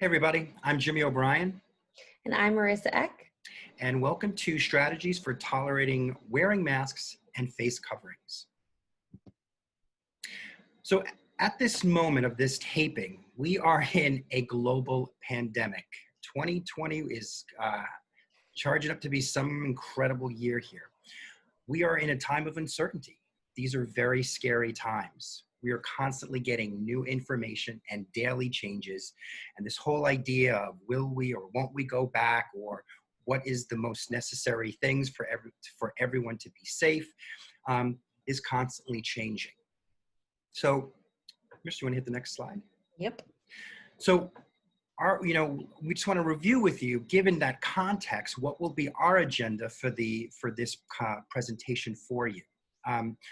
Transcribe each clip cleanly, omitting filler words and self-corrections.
Hey everybody, I'm Jimmy O'Brien, And I'm Marissa Eck. and welcome to Strategies for Tolerating Wearing Masks and Face Coverings. So at this moment of this taping, we are in a global pandemic. 2020 is charging up to be some incredible year here. We are in a time of uncertainty. These are very scary times. We are constantly getting new information and daily changes. And this whole idea of will we or won't we go back, or what is the most necessary things for everyone to be safe, is constantly changing. So, Mr. You want to hit the next slide? Yep. So we just want to review with you, given that context, what will be our agenda for this presentation for you.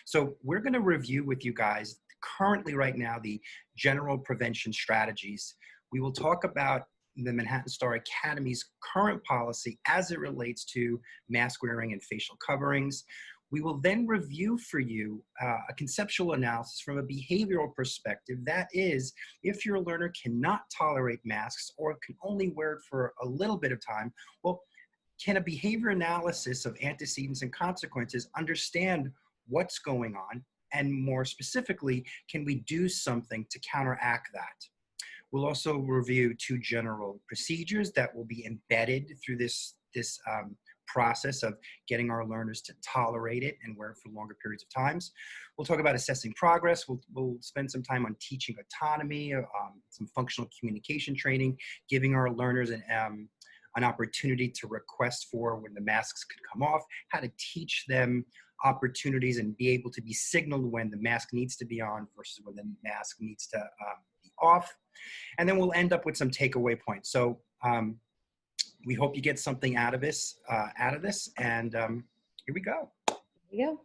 So we're going to review with you guys currently right now the general prevention strategies. We will talk about the Manhattan Star Academy's current policy as it relates to mask wearing and facial coverings. We will then review for you a conceptual analysis from a behavioral perspective. That is, if your learner cannot tolerate masks or can only wear it for a little bit of time, well, can a behavior analysis of antecedents and consequences understand what's going on? And more specifically, can we do something to counteract that? We'll also review two general procedures that will be embedded through this process of getting our learners to tolerate it and wear it for longer periods of times. We'll talk about assessing progress. We'll spend some time on teaching autonomy, some functional communication training, giving our learners an opportunity to request for when the masks could come off, how to teach them opportunities and be able to be signaled when the mask needs to be on versus when the mask needs to be off. And then we'll end up with some takeaway points. So we hope you get something out of this, and here we go. There you go.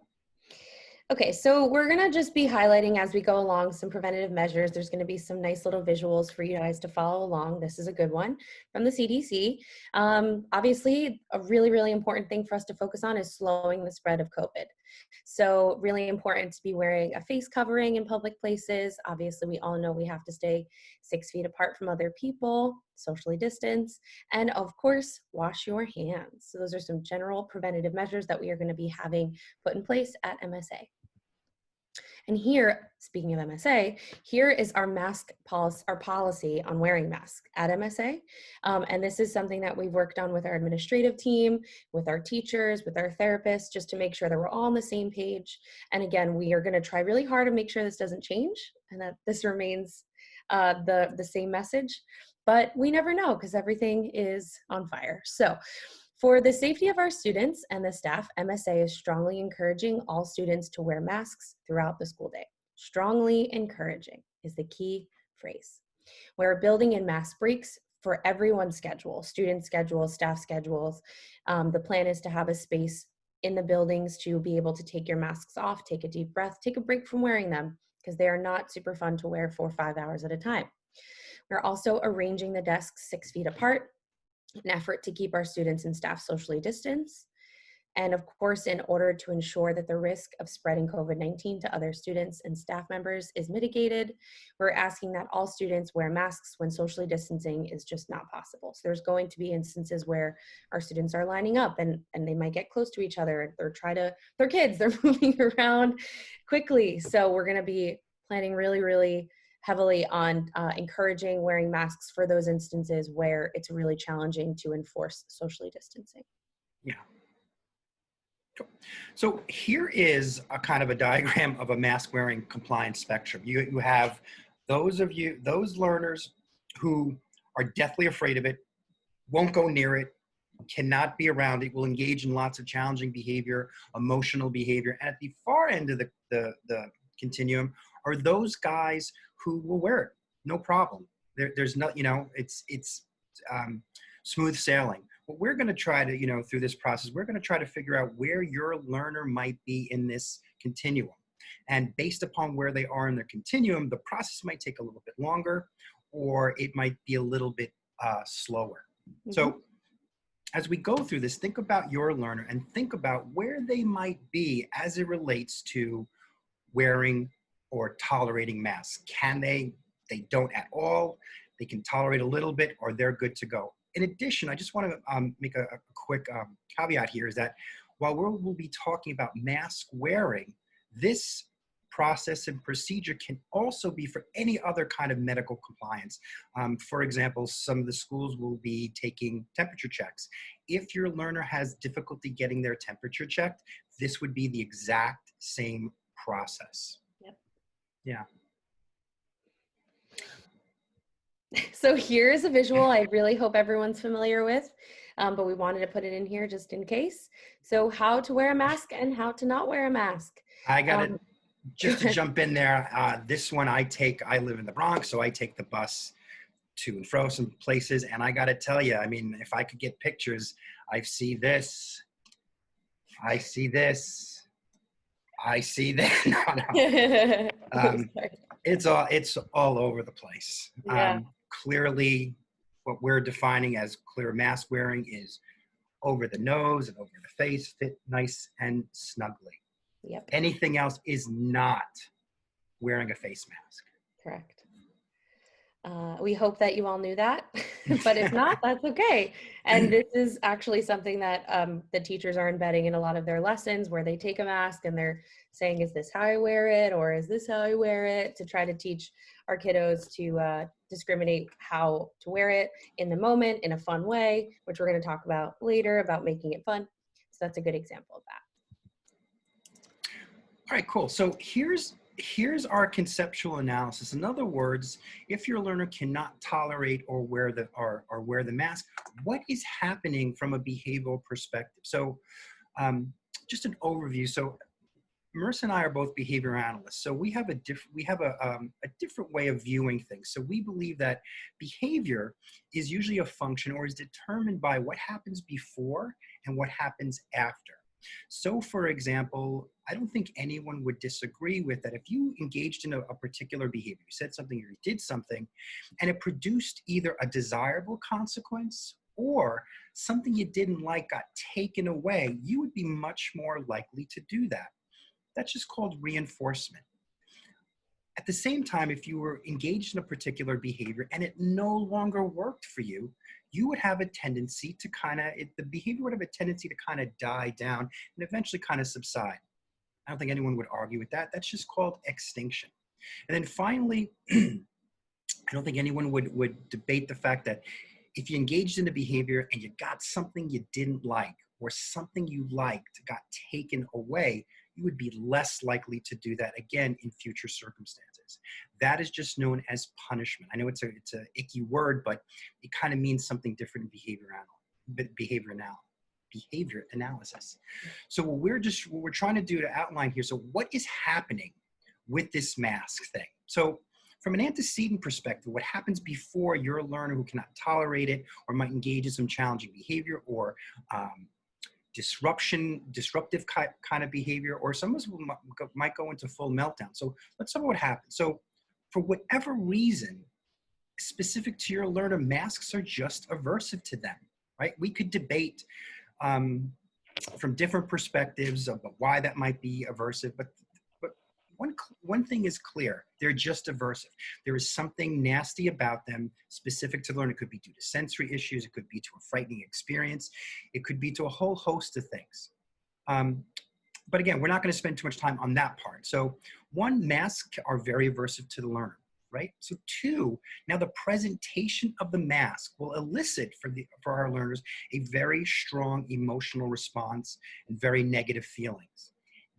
Okay, so we're going to just be highlighting as we go along some preventative measures. There's going to be some nice little visuals for you guys to follow along. This is a good one from the CDC. Obviously, a really, really important thing for us to focus on is slowing the spread of COVID. So really important to be wearing a face covering in public places. Obviously, we all know we have to stay 6 feet apart from other people, socially distance, and of course, wash your hands. So those are some general preventative measures that we are going to be having put in place at MSA. And here, speaking of MSA, here is our our policy on wearing masks at MSA. And this is something that we've worked on with our administrative team, with our teachers, with our therapists, just to make sure that we're all on the same page. And again, we are going to try really hard to make sure this doesn't change and that this remains the same message. But we never know because everything is on fire. So for the safety of our students and the staff, MSA is strongly encouraging all students to wear masks throughout the school day. Strongly encouraging is the key phrase. We're building in mask breaks for everyone's schedule, student schedules, staff schedules. The plan is to have a space in the buildings to be able to take your masks off, take a deep breath, take a break from wearing them because they are not super fun to wear for 5 hours at a time. We're also arranging the desks 6 feet apart, an effort to keep our students and staff socially distanced. And of course, in order to ensure that the risk of spreading COVID-19 to other students and staff members is mitigated, we're asking that all students wear masks when socially distancing is just not possible. So there's going to be instances where our students are lining up and they might get close to each other. They're kids, they're moving around quickly. So we're gonna be planning really, really heavily on encouraging wearing masks for those instances where it's really challenging to enforce socially distancing. Yeah. So here is a kind of a diagram of a mask wearing compliance spectrum. You have those learners who are deathly afraid of it, won't go near it, cannot be around it, will engage in lots of challenging behavior, emotional behavior. And at the far end of the continuum are those guys who will wear it, no problem. There's no, it's smooth sailing. What we're going to try to, through this process, we're going to try to figure out where your learner might be in this continuum. And based upon where they are in their continuum, the process might take a little bit longer, or it might be a little bit slower. Mm-hmm. So as we go through this, think about your learner and think about where they might be as it relates to wearing or tolerating masks. Can they don't at all? they can tolerate a little bit, or they're good to go. In addition, I just want to make a quick caveat here is that while we'll be talking about mask wearing, this process and procedure can also be for any other kind of medical compliance. For example, some of the schools will be taking temperature checks. If your learner has difficulty getting their temperature checked, this would be the exact same process. Yep. Yeah. So here's a visual I really hope everyone's familiar with, but we wanted to put it in here just in case. So how to wear a mask and how to not wear a mask. I got it. Just to jump in there, this one I live in the Bronx, so I take the bus to and fro some places, and I got to tell you, I mean, if I could get pictures, I see this, I see this, I see that. No. It's all over the place. Yeah. Clearly, what we're defining as clear mask wearing is over the nose and over the face, fit nice and snugly. Yep. Anything else is not wearing a face mask. Correct. We hope that you all knew that, but if not, that's okay. And this is actually something that the teachers are embedding in a lot of their lessons, where they take a mask and they're saying, is this how I wear it? Or is this how I wear it? To try to teach our kiddos to discriminate how to wear it in the moment in a fun way, which we're going to talk about later, about making it fun. So that's a good example of that. All right, cool. So here's our conceptual analysis. In other words, if your learner cannot tolerate or wear the mask, what is happening from a behavioral perspective? So just an overview. So Marissa and I are both behavior analysts. So we have a different way of viewing things. So we believe that behavior is usually a function or is determined by what happens before and what happens after. So for example, I don't think anyone would disagree with that. If you engaged in a particular behavior, you said something or you did something, and it produced either a desirable consequence or something you didn't like got taken away, you would be much more likely to do that. That's just called reinforcement. At the same time, if you were engaged in a particular behavior and it no longer worked for you, you would have a tendency to the behavior would have a tendency to kind of die down and eventually kind of subside. I don't think anyone would argue with that. That's just called extinction. And then finally, I don't think anyone would debate the fact that if you engaged in a behavior and you got something you didn't like or something you liked got taken away, you would be less likely to do that again in future circumstances. That is just known as punishment. I know it's a icky word, but it kind of means something different in behavior analysis. So what we're trying to do to outline here, so what is happening with this mask thing? So from an antecedent perspective, what happens before your learner who cannot tolerate it or might engage in some challenging behavior or disruptive kind of behavior, or some of us might go into full meltdown. So let's talk about what happens. So for whatever reason, specific to your learner, masks are just aversive to them, right? We could debate from different perspectives about why that might be aversive, but one thing is clear: they're just aversive. There is something nasty about them specific to learn. It could be due to sensory issues. It could be to a frightening experience. It could be to a whole host of things. But again, we're not going to spend too much time on that part. So one, masks are very aversive to the learner, right? So two, now the presentation of the mask will elicit for our learners a very strong emotional response and very negative feelings.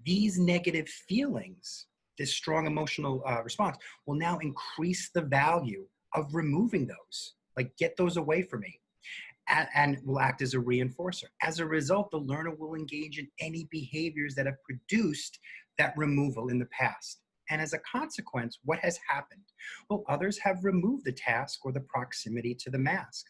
These negative feelings, this strong emotional response, will now increase the value of removing those, like get those away from me, and will act as a reinforcer. As a result, the learner will engage in any behaviors that have produced that removal in the past. And as a consequence, what has happened? Well, others have removed the task or the proximity to the mask,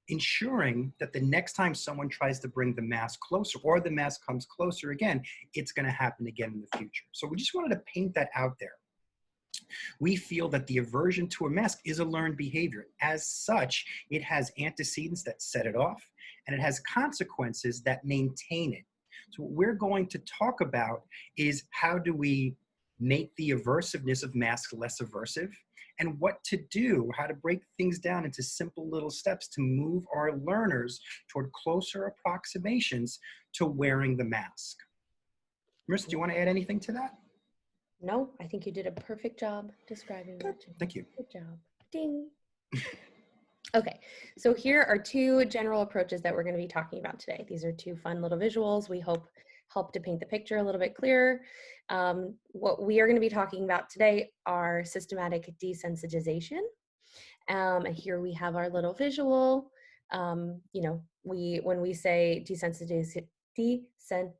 ensuring that the next time someone tries to bring the mask closer or the mask comes closer again, it's going to happen again in the future. So we just wanted to paint that out there. We feel that the aversion to a mask is a learned behavior. As such, it has antecedents that set it off, and it has consequences that maintain it. So what we're going to talk about is how do we make the aversiveness of masks less aversive, and what to do, how to break things down into simple little steps to move our learners toward closer approximations to wearing the mask. Marissa, do you want to add anything to that? No, I think you did a perfect job describing that. Thank you. Good job. Ding. Okay, so here are two general approaches that we're going to be talking about today. These are two fun little visuals we hope help to paint the picture a little bit clearer. What we are going to be talking about today are systematic desensitization. And here we have our little visual. You know, when we say desensitization, I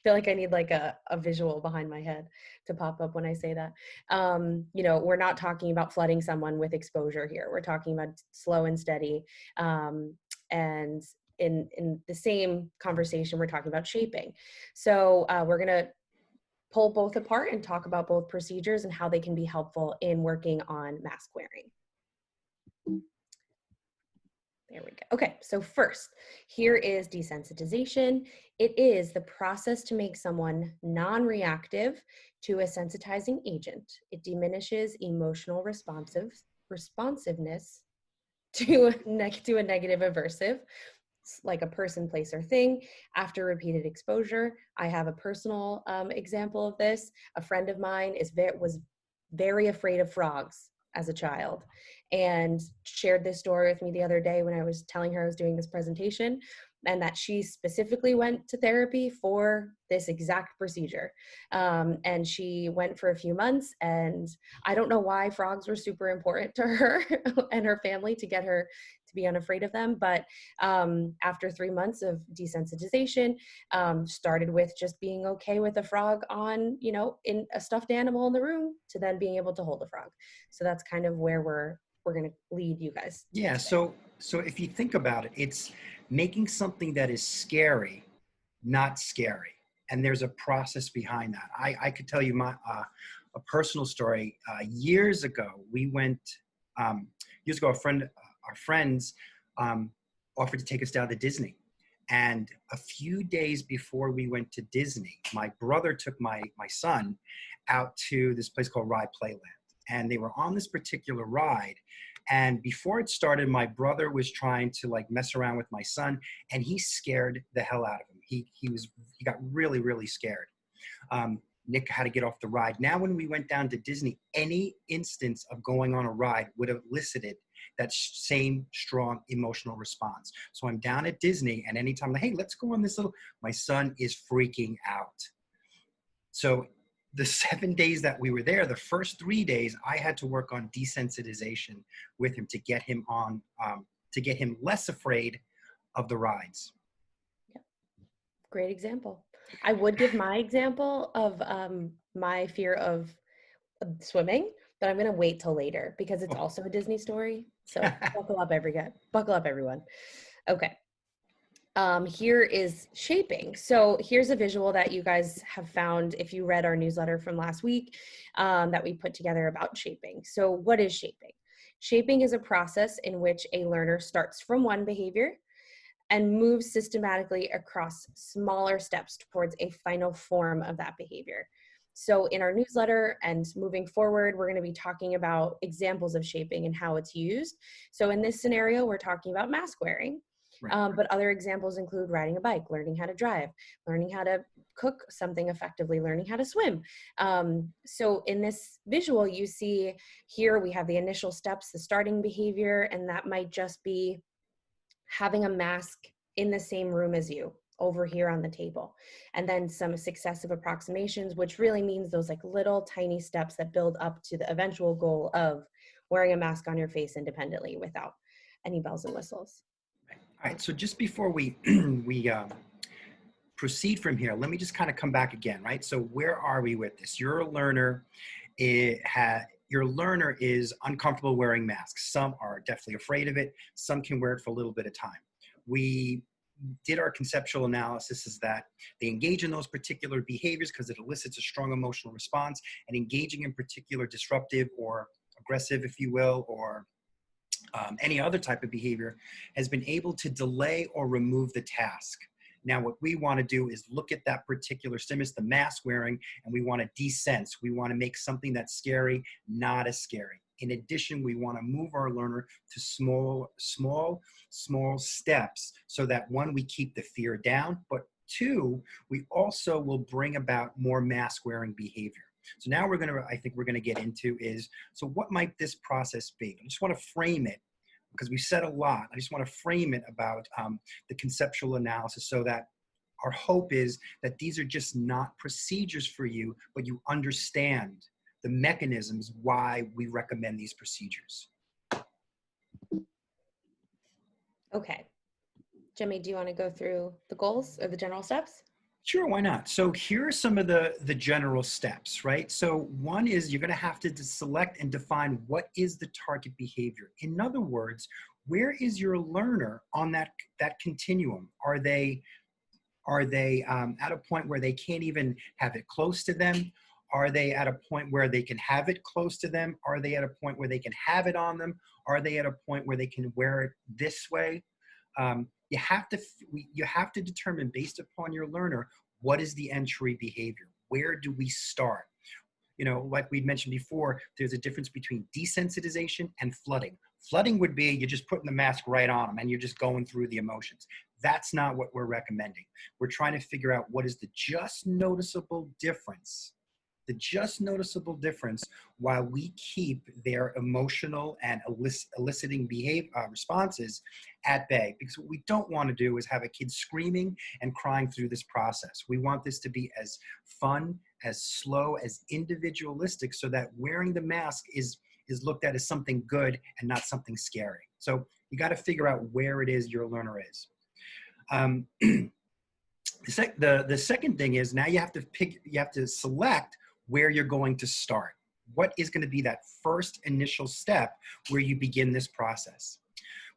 feel like I need like a visual behind my head to pop up when I say that. You know, we're not talking about flooding someone with exposure here. We're talking about slow and steady. And in the same conversation, we're talking about shaping. So we're going to pull both apart and talk about both procedures and how they can be helpful in working on mask wearing. There we go. Okay, so first, here is desensitization. It is the process to make someone non-reactive to a sensitizing agent. It diminishes emotional responsiveness to a negative aversive, like a person, place, or thing after repeated exposure. I have a personal example of this. A friend of mine was very afraid of frogs as a child and shared this story with me the other day when I was telling her I was doing this presentation, and that she specifically went to therapy for this exact procedure. And she went for a few months, and I don't know why frogs were super important to her and her family to get her to be unafraid of them. But after 3 months of desensitization, started with just being okay with a frog on, you know, in a stuffed animal in the room, to then being able to hold a frog. So that's kind of where we're going to lead you guys. Yeah. So if you think about it, it's making something that is scary not scary, and there's a process behind that. I could tell you a personal story. Years ago, we went. Years ago, our friends offered to take us down to Disney, and a few days before we went to Disney, my brother took my son out to this place called Ride Playland, and they were on this particular ride. And before it started, my brother was trying to like mess around with my son, and he scared the hell out of him. He got really, really scared. Nick had to get off the ride. Now, when we went down to Disney, any instance of going on a ride would have elicited that same strong emotional response. So I'm down at Disney, and anytime, hey, let's go on this my son is freaking out. So the 7 days that we were there, the first 3 days, I had to work on desensitization with him to get him on, to get him less afraid of the rides. Yeah. Great example. I would give my example of my fear of swimming, but I'm going to wait till later because it's also a Disney story. So buckle up, everyone. Okay. Here is shaping. So here's a visual that you guys have found if you read our newsletter from last week that we put together about shaping. So what is shaping? Shaping is a process in which a learner starts from one behavior and moves systematically across smaller steps towards a final form of that behavior. So in our newsletter and moving forward, we're going to be talking about examples of shaping and how it's used. So in this scenario, we're talking about mask wearing. Right. But other examples include riding a bike, learning how to drive, learning how to cook something effectively, learning how to swim. So in this visual, you see here we have the initial steps, the starting behavior, and that might just be having a mask in the same room as you over here on the table. And then some successive approximations, which really means those like little tiny steps that build up to the eventual goal of wearing a mask on your face independently without any bells and whistles. All right, so just before we proceed from here, let me just kind of come back again, right? So where are we with this? You're a learner. Your learner is uncomfortable wearing masks. Some are definitely afraid of it. Some can wear it for a little bit of time. We did our conceptual analysis is that they engage in those particular behaviors because it elicits a strong emotional response, and engaging in particular disruptive or aggressive, if you will, or any other type of behavior has been able to delay or remove the task. Now, what we want to do is look at that particular stimulus, the mask wearing, and we want to desense. We want to make something that's scary not as scary. In addition, we want to move our learner to small steps so that, one, we keep the fear down, but two, we also will bring about more mask wearing behavior. So now I think we're going to get into is, so what might this process be? I just want to frame it because we said a lot. I just want to frame it about the conceptual analysis so that our hope is that these are just not procedures for you, but you understand the mechanisms why we recommend these procedures. Okay. Jimmy, do you want to go through the goals or the general steps? Sure, why not? So here are some of the general steps, right? So one is you're going to have to select and define what is the target behavior. In other words, where is your learner on that continuum? Are they at a point where they can't even have it close to them? Are they at a point where they can have it close to them? Are they at a point where they can have it on them? Are they at a point where they can wear it this way? You have to determine, based upon your learner, what is the entry behavior? Where do we start? You know, like we mentioned before, there's a difference between desensitization and flooding. Flooding would be you're just putting the mask right on them and you're just going through the emotions. That's not what we're recommending. We're trying to figure out what is the just noticeable difference while we keep their emotional and eliciting responses at bay. Because what we don't want to do is have a kid screaming and crying through this process. We want this to be as fun, as slow, as individualistic, so that wearing the mask is looked at as something good and not something scary. So you got to figure out where it is your learner is. The second thing is, now you have to select where you're going to start. What is going to be that first initial step where you begin this process?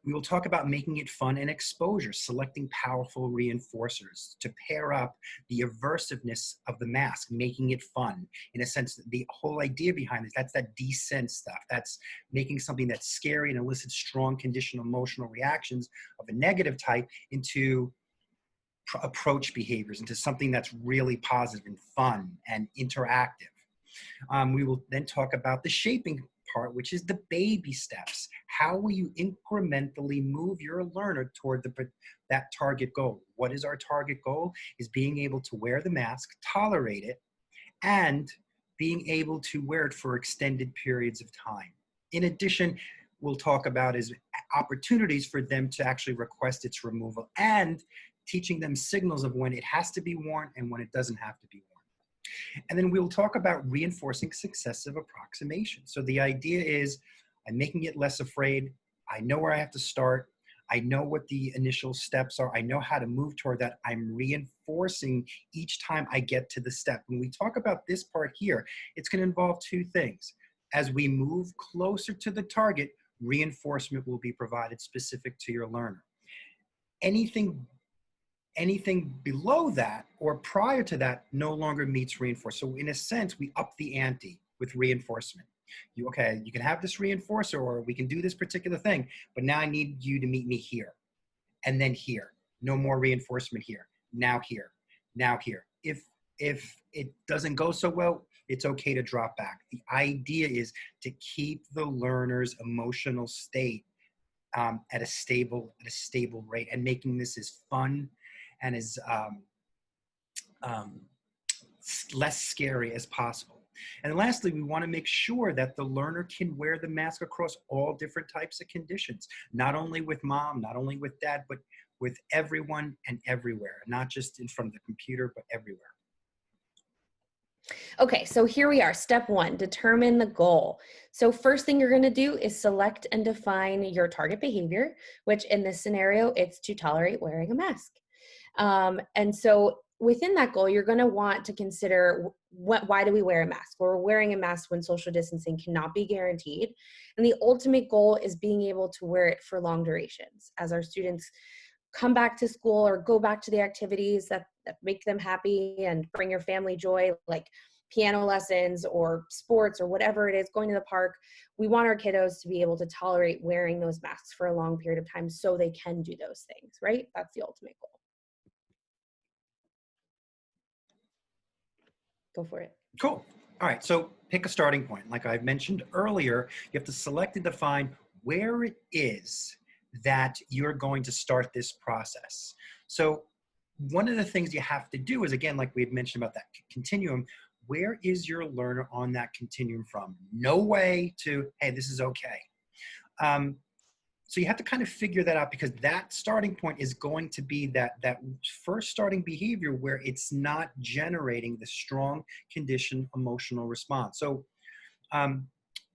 We will talk about making it fun and exposure, selecting powerful reinforcers to pair up the aversiveness of the mask, making it fun. In a sense, the whole idea behind this, that's that desense stuff. That's making something that's scary and elicits strong conditional emotional reactions of a negative type into approach behaviors, into something that's really positive and fun and interactive. We will then talk about the shaping part, which is the baby steps. How will you incrementally move your learner toward that target goal? What is our target goal? Is being able to wear the mask, tolerate it, and being able to wear it for extended periods of time. In addition, we'll talk about is opportunities for them to actually request its removal, and teaching them signals of when it has to be worn and when it doesn't have to be worn. And then we'll talk about reinforcing successive approximation. So the idea is, I'm making it less afraid. I know where I have to start. I know what the initial steps are. I know how to move toward that. I'm reinforcing each time I get to the step. When we talk about this part here, it's going to involve two things. As we move closer to the target, reinforcement will be provided specific to your learner. Anything below that or prior to that no longer meets reinforce. So in a sense, we up the ante with reinforcement. You can have this reinforcer, or we can do this particular thing, but now I need you to meet me here and then here. No more reinforcement here. Now here. Now here. If it doesn't go so well, it's okay to drop back. The idea is to keep the learner's emotional state at a stable rate, and making this as fun and as less scary as possible. And lastly, we want to make sure that the learner can wear the mask across all different types of conditions, not only with mom, not only with dad, but with everyone and everywhere, not just in front of the computer, but everywhere. Okay, so here we are. Step one, determine the goal. So first thing you're going to do is select and define your target behavior, which in this scenario, it's to tolerate wearing a mask. And so within that goal, you're going to want to consider why do we wear a mask? Well, we're wearing a mask when social distancing cannot be guaranteed. And the ultimate goal is being able to wear it for long durations as our students come back to school or go back to the activities that make them happy and bring your family joy, like piano lessons or sports or whatever it is, going to the park. We want our kiddos to be able to tolerate wearing those masks for a long period of time so they can do those things, right? That's the ultimate goal. Go for it. Cool. All right. So pick a starting point. Like I mentioned earlier, you have to select and define where it is that you're going to start this process. So one of the things you have to do is, again, like we had mentioned about that continuum, where is your learner on that continuum from no way to, hey, this is okay? Um, so you have to kind of figure that out, because that starting point is going to be that first starting behavior where it's not generating the strong conditioned emotional response. So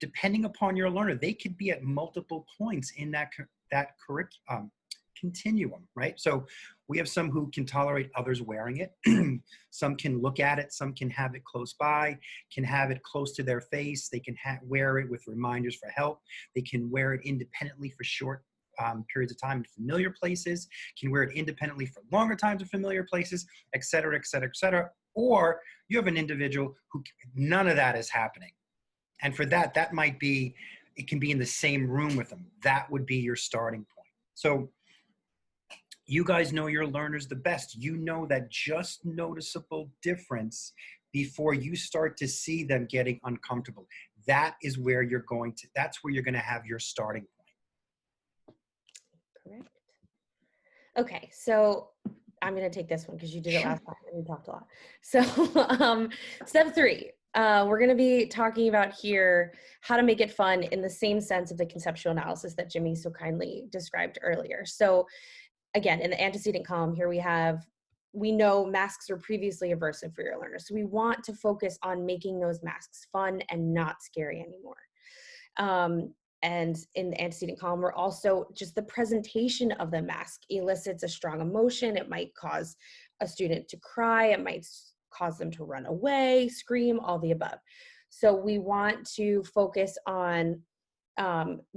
depending upon your learner, they could be at multiple points in that curriculum continuum, right? So we have some who can tolerate others wearing it. Some can look at it. Some can have it close by, can have it close to their face. They can wear it with reminders for help. They can wear it independently for short periods of time in familiar places, can wear it independently for longer times in familiar places, et cetera, et cetera, et cetera. Or you have an individual who none of that is happening. And for that, that might be, it can be in the same room with them. That would be your starting point. So you guys know your learners the best. You know that just noticeable difference before you start to see them getting uncomfortable. That is where you're going to, that's where you're going to have your starting point. Correct. Okay, so I'm going to take this one because you did it last time and we talked a lot. So step 3, we're going to be talking about here how to make it fun in the same sense of the conceptual analysis that Jimmy so kindly described earlier. So again, in the antecedent column here, we know masks were previously aversive for your learners. So we want to focus on making those masks fun and not scary anymore. And in the antecedent column, we're also just the presentation of the mask elicits a strong emotion. It might cause a student to cry. It might cause them to run away, scream, all the above. So we want to focus on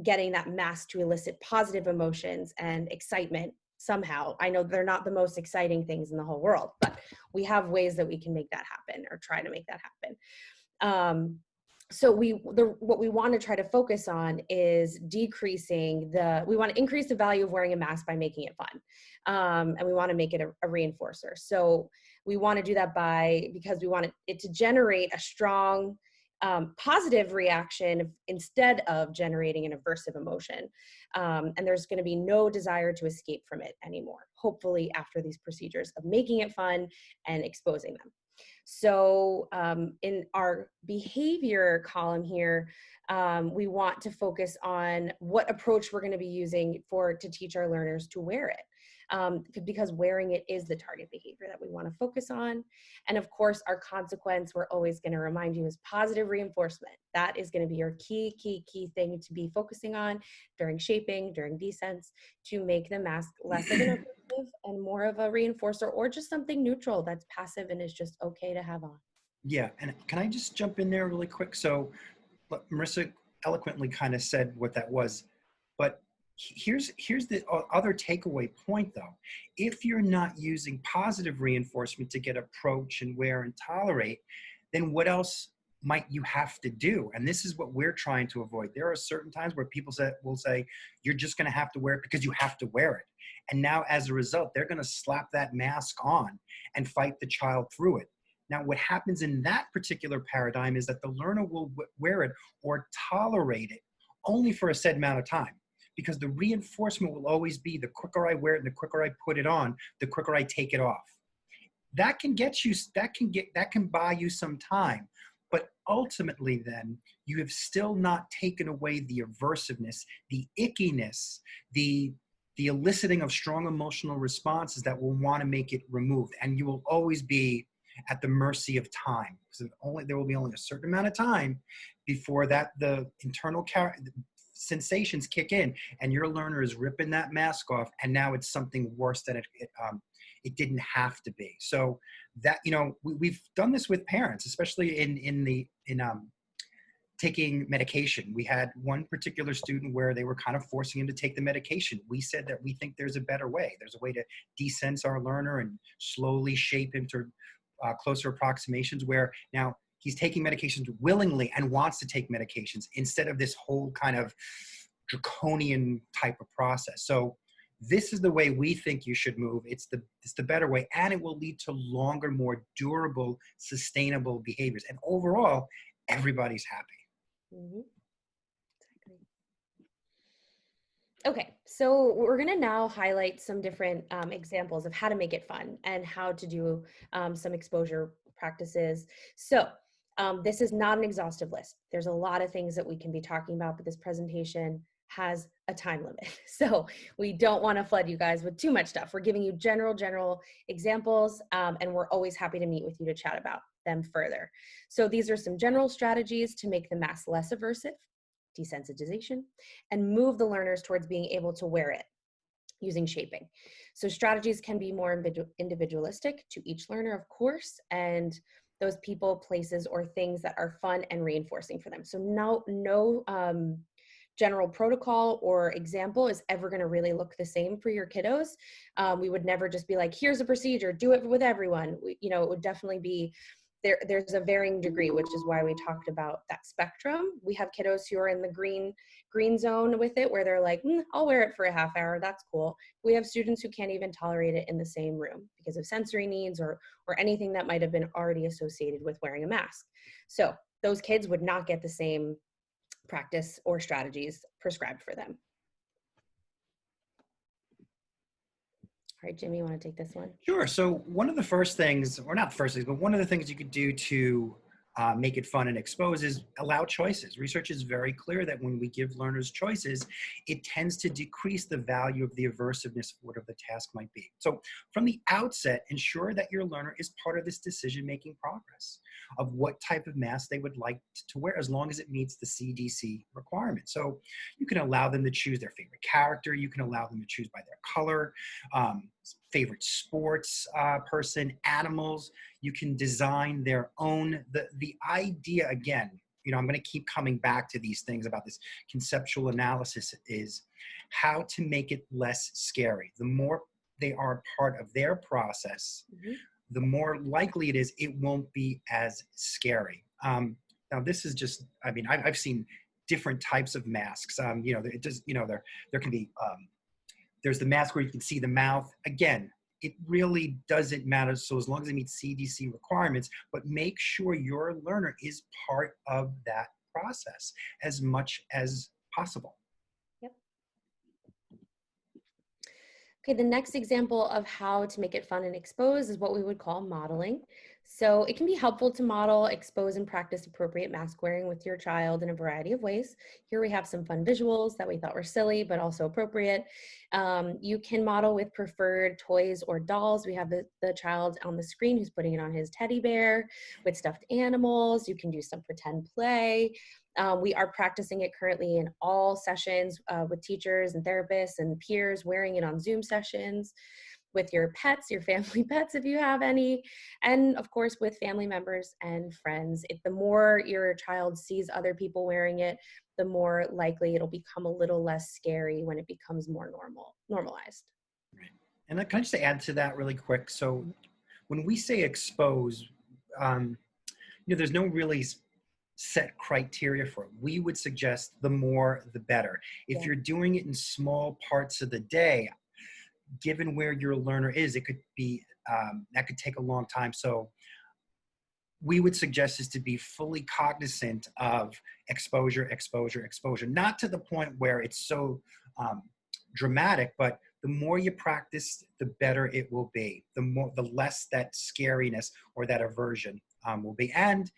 getting that mask to elicit positive emotions and excitement somehow. I know they're not the most exciting things in the whole world, but we have ways that we can make that happen or try to make that happen. So what we want to try to focus on is decreasing we want to increase the value of wearing a mask by making it fun. And we want to make it a reinforcer. So we want to do that because we want it to generate a strong positive reaction instead of generating an aversive emotion. And there's going to be no desire to escape from it anymore, hopefully after these procedures of making it fun and exposing them. So in our behavior column here, we want to focus on what approach we're going to be using to teach our learners to wear it. Because wearing it is the target behavior that we want to focus on. And of course, our consequence, we're always going to remind you, is positive reinforcement. That is going to be your key thing to be focusing on during shaping, during descents, to make the mask less of an aversive and more of a reinforcer, or just something neutral that's passive and is just okay to have on. Yeah, and can I just jump in there really quick? So Marissa eloquently kind of said what that was, but here's the other takeaway point though. If you're not using positive reinforcement to get approach and wear and tolerate, then what else might you have to do? And this is what we're trying to avoid. There are certain times where people will say, you're just going to have to wear it because you have to wear it. And now as a result, they're going to slap that mask on and fight the child through it. Now, what happens in that particular paradigm is that the learner will wear it or tolerate it only for a set amount of time, because the reinforcement will always be the quicker I wear it and the quicker I put it on, the quicker I take it off. That can buy you some time, but ultimately then you have still not taken away the aversiveness, the ickiness, the eliciting of strong emotional responses that will want to make it removed. And you will always be at the mercy of time, because there will be only a certain amount of time before the internal sensations kick in and your learner is ripping that mask off, and now it's something worse than it didn't have to be. So that, we've done this with parents, especially in taking medication. We had one particular student where they were kind of forcing him to take the medication. We said that we think there's a better way. There's a way to desense our learner and slowly shape him to closer approximations where now he's taking medications willingly and wants to take medications instead of this whole kind of draconian type of process. So this is the way we think you should move. It's the better way, and it will lead to longer, more durable, sustainable behaviors. And overall, everybody's happy. Mhm. Exactly. Okay, so we're going to now highlight some different examples of how to make it fun and how to do some exposure practices. So this is not an exhaustive list. There's a lot of things that we can be talking about, but this presentation has a time limit. So we don't want to flood you guys with too much stuff. We're giving you general examples, and we're always happy to meet with you to chat about them further. So these are some general strategies to make the mask less aversive, desensitization, and move the learners towards being able to wear it using shaping. So strategies can be more individualistic to each learner, of course, and those people, places, or things that are fun and reinforcing for them. So no general protocol or example is ever going to really look the same for your kiddos. We would never just be like, here's a procedure, do it with everyone. It would definitely be there's a varying degree, which is why we talked about that spectrum. We have kiddos who are in the green zone with it, where they're like, I'll wear it for a half hour, that's cool. We have students who can't even tolerate it in the same room because of sensory needs or anything that might have been already associated with wearing a mask. So those kids would not get the same practice or strategies prescribed for them. All right, Jimmy, you want to take this one? Sure. So one of the first things, or not the first things, but one of the things you could do to make it fun and expose is allow choices. Research is very clear that when we give learners choices, it tends to decrease the value of the aversiveness of whatever the task might be. So from the outset, ensure that your learner is part of this decision-making progress of what type of mask they would like to wear, as long as it meets the CDC requirement. So you can allow them to choose their favorite character. You can allow them to choose by their color, favorite sports person, animals. You can design their own. The idea, again, I'm going to keep coming back to these things about this conceptual analysis, is how to make it less scary. The more they are part of their process, the more likely it is it won't be as scary. Now, this is just, I've seen different types of masks. It just, there can be, there's the mask where you can see the mouth. Again, it really doesn't matter, so as long as it meets CDC requirements, but make sure your learner is part of that process as much as possible. Yep. Okay, the next example of how to make it fun and expose is what we would call modeling. So it can be helpful to model, expose, and practice appropriate mask wearing with your child in a variety of ways. Here we have some fun visuals that we thought were silly, but also appropriate. You can model with preferred toys or dolls. We have the child on the screen who's putting it on his teddy bear with stuffed animals. You can do some pretend play. We are practicing it currently in all sessions with teachers and therapists and peers, wearing it on Zoom sessions with your pets, your family pets if you have any, and of course with family members and friends. The more your child sees other people wearing it, the more likely it'll become a little less scary when it becomes more normalized. Right. And can I just add to that really quick? So when we say expose, there's no really set criteria for it. We would suggest the more the better. If you're doing it in small parts of the day, given where your learner is, it could be that could take a long time. So we would suggest is to be fully cognizant of exposure, not to the point where it's so dramatic, but the more you practice, the better it will be. The less that scariness or that aversion will be. And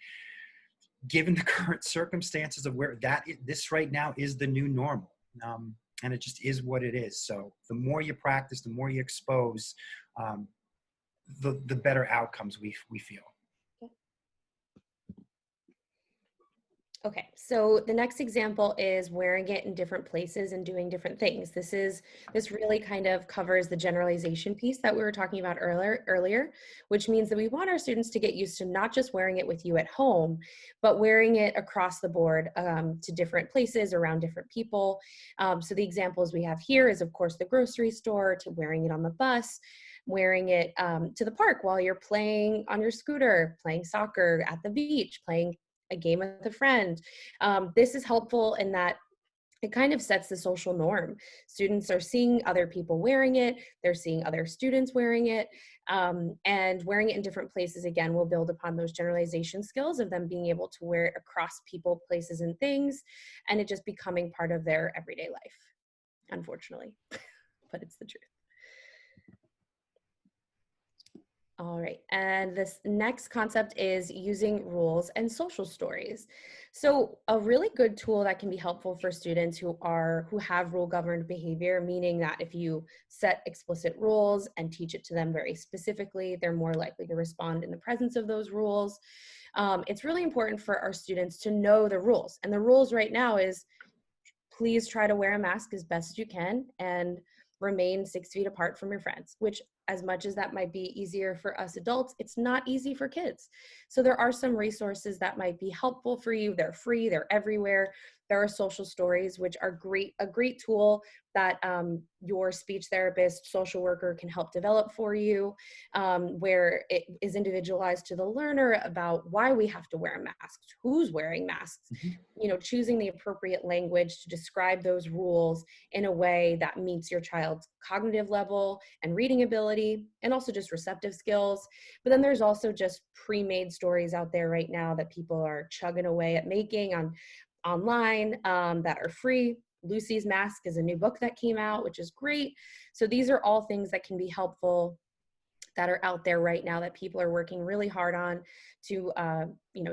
given the current circumstances of where this right now is the new normal. And it just is what it is. So the more you practice, the more you expose, the better outcomes we feel. Okay, so the next example is wearing it in different places and doing different things. This really kind of covers the generalization piece that we were talking about earlier, which means that we want our students to get used to not just wearing it with you at home, but wearing it across the board to different places, around different people. So the examples we have here is, of course, the grocery store, to wearing it on the bus, wearing it to the park while you're playing on your scooter, playing soccer at the beach, playing a game with a friend. This is helpful in that it kind of sets the social norm. Students are seeing other people wearing it, they're seeing other students wearing it, and wearing it in different places, again, will build upon those generalization skills of them being able to wear it across people, places, and things, and it just becoming part of their everyday life, unfortunately, but it's the truth. All right, and this next concept is using rules and social stories. So a really good tool that can be helpful for students who have rule governed behavior, meaning that if you set explicit rules and teach it to them very specifically, they're more likely to respond in the presence of those rules. It's really important for our students to know the rules, and the rules right now is please try to wear a mask as best you can and remain 6 feet apart from your friends, which, as much as that might be easier for us adults, it's not easy for kids. So there are some resources that might be helpful for you. They're free, they're everywhere. There are social stories, which are a great tool that your speech therapist, social worker can help develop for you, where it is individualized to the learner about why we have to wear masks, who's wearing masks, choosing the appropriate language to describe those rules in a way that meets your child's cognitive level and reading ability, and also just receptive skills. But then there's also just pre-made stories out there right now that people are chugging away at making online that are free. Lucy's Mask is a new book that came out, which is great. So these are all things that can be helpful that are out there right now that people are working really hard on to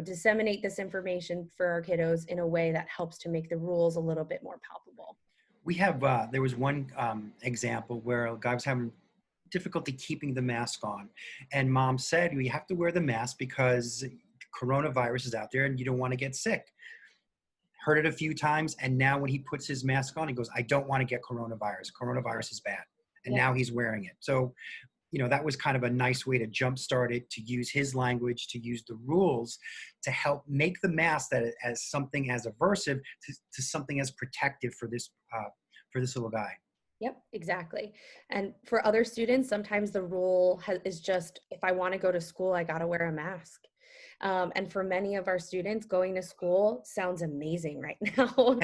disseminate this information for our kiddos in a way that helps to make the rules a little bit more palpable. We have, there was one example where a guy was having difficulty keeping the mask on. And mom said, you have to wear the mask because coronavirus is out there and you don't want to get sick. Heard it a few times. And now when he puts his mask on, he goes, I don't want to get coronavirus. Coronavirus is bad. And now he's wearing it. So, that was kind of a nice way to jumpstart it, to use his language, to use the rules to help make the mask that as something as aversive to something as protective for this little guy. Yep, exactly. And for other students, sometimes the rule is just, if I want to go to school, I got to wear a mask. And for many of our students, going to school sounds amazing right now.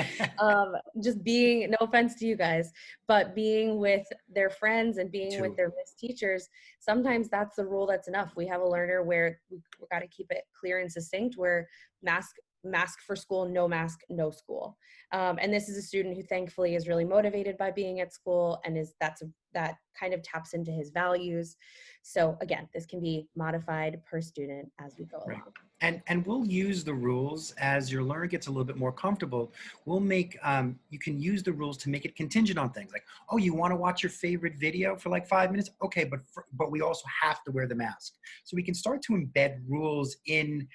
Just being, no offense to you guys, but being with their friends and being with their Miss teachers, sometimes that's the rule that's enough. We have a learner where we got to keep it clear and succinct, where mask for school, no mask, no school. And this is a student who thankfully is really motivated by being at school, and that kind of taps into his values. So again, this can be modified per student as we go along. And we'll use the rules as your learner gets a little bit more comfortable. We'll make, you can use the rules to make it contingent on things like, oh, you want to watch your favorite video for like 5 minutes? Okay, but we also have to wear the mask. So we can start to embed rules in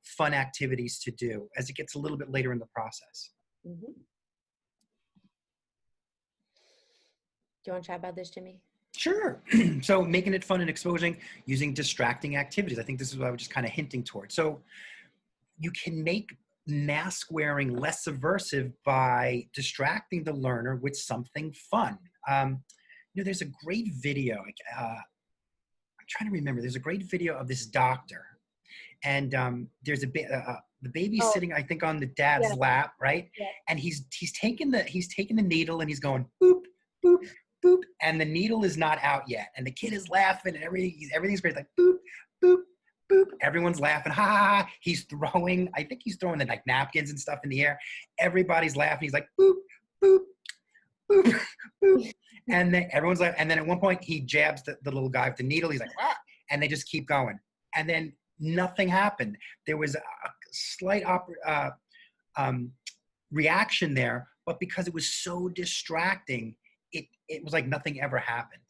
fun activities to do as it gets a little bit later in the process. Mm-hmm. Do you want to chat about this, Jimmy? Sure. So making it fun and exposing, using distracting activities. I think this is what I was just kind of hinting towards. So you can make mask wearing less aversive by distracting the learner with something fun. There's a great video. I'm trying to remember. There's a great video of this doctor, and there's the baby's sitting, I think, on the dad's lap, right? Yeah. And he's taking the needle and he's going boop, boop, boop, and the needle is not out yet, and the kid is laughing and everything's great, like boop, boop, boop. Everyone's laughing, ha ha ha. I think he's throwing the like napkins and stuff in the air. Everybody's laughing. He's like boop, boop, boop, boop, and then everyone's like, and then at one point he jabs the little guy with the needle. He's like, ah, and they just keep going, and then nothing happened. There was a slight reaction there, but because it was so distracting, it was like nothing ever happened.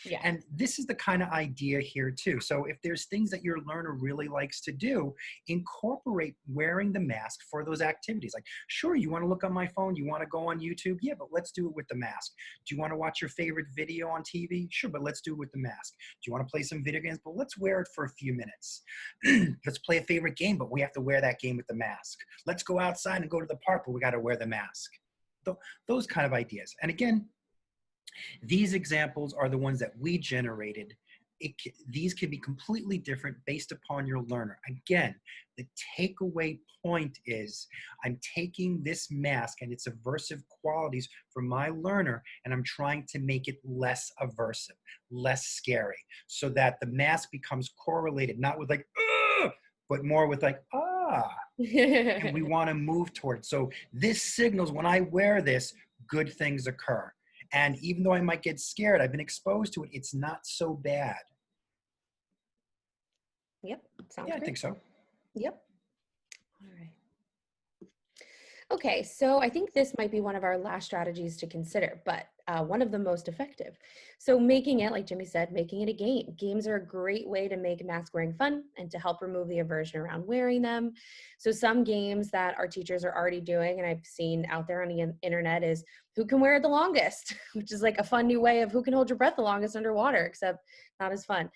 Yeah. And this is the kind of idea here too. So if there's things that your learner really likes to do, incorporate wearing the mask for those activities. Like, sure, you want to look on my phone, you want to go on YouTube? Yeah, but let's do it with the mask. Do you want to watch your favorite video on TV? Sure, but let's do it with the mask. Do you want to play some video games? But let's wear it for a few minutes. Let's play a favorite game, but we have to wear that game with the mask. Let's go outside and go to the park, but we got to wear the mask. Those kind of ideas. And again, these examples are the ones that we generated these can be completely different based upon your learner. Again, the takeaway point is I'm taking this mask and its aversive qualities for my learner, and I'm trying to make it less aversive, less scary, so that the mask becomes correlated, not with like, ugh, but more with like, ah, and we want to move towards. So this signals when I wear this, good things occur. And even though I might get scared, I've been exposed to it, it's not so bad. Yep, sounds Yeah, I great. think so. Yep. All right. Okay, so I think this might be one of our last strategies to consider, but one of the most effective. So making it, like Jimmy said, making it a game. Games are a great way to make mask wearing fun and to help remove the aversion around wearing them. So some games that our teachers are already doing, and I've seen out there on the internet, is who can wear it the longest, which is like a fun new way of who can hold your breath the longest underwater, except not as fun.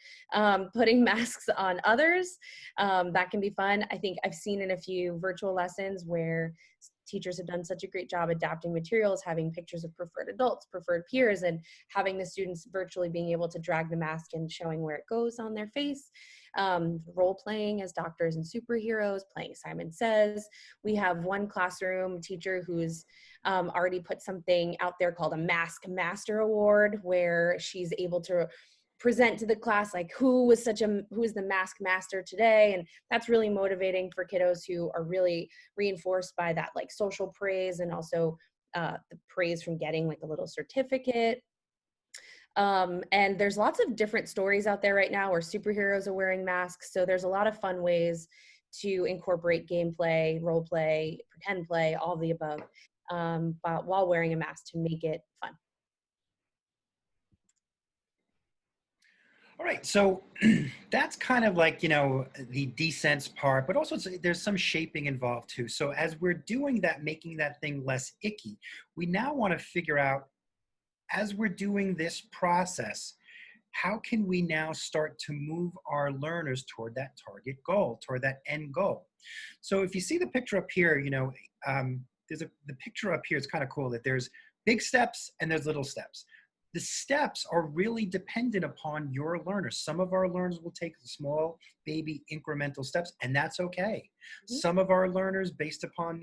Putting masks on others, that can be fun. I think I've seen in a few virtual lessons where teachers have done such a great job adapting materials, having pictures of preferred adults, preferred peers, and having the students virtually being able to drag the mask and showing where it goes on their face. Role playing as doctors and superheroes, playing Simon Says. We have one classroom teacher who's already put something out there called a Mask Master Award, where she's able to present to the class like who is the mask master today, and that's really motivating for kiddos who are really reinforced by that like social praise, and also the praise from getting like a little certificate. And there's lots of different stories out there right now where superheroes are wearing masks, so there's a lot of fun ways to incorporate gameplay, role play, pretend play, all of the above, but while wearing a mask to make it fun. All right, so that's kind of like, the descents part, but also there's some shaping involved too. So as we're doing that, making that thing less icky, we now want to figure out, as we're doing this process, how can we now start to move our learners toward that target goal, toward that end goal? So if you see the picture up here, the picture up here is kind of cool that there's big steps and there's little steps. The steps are really dependent upon your learners. Some of our learners will take small baby incremental steps, and that's okay. Mhm. Some of our learners, based upon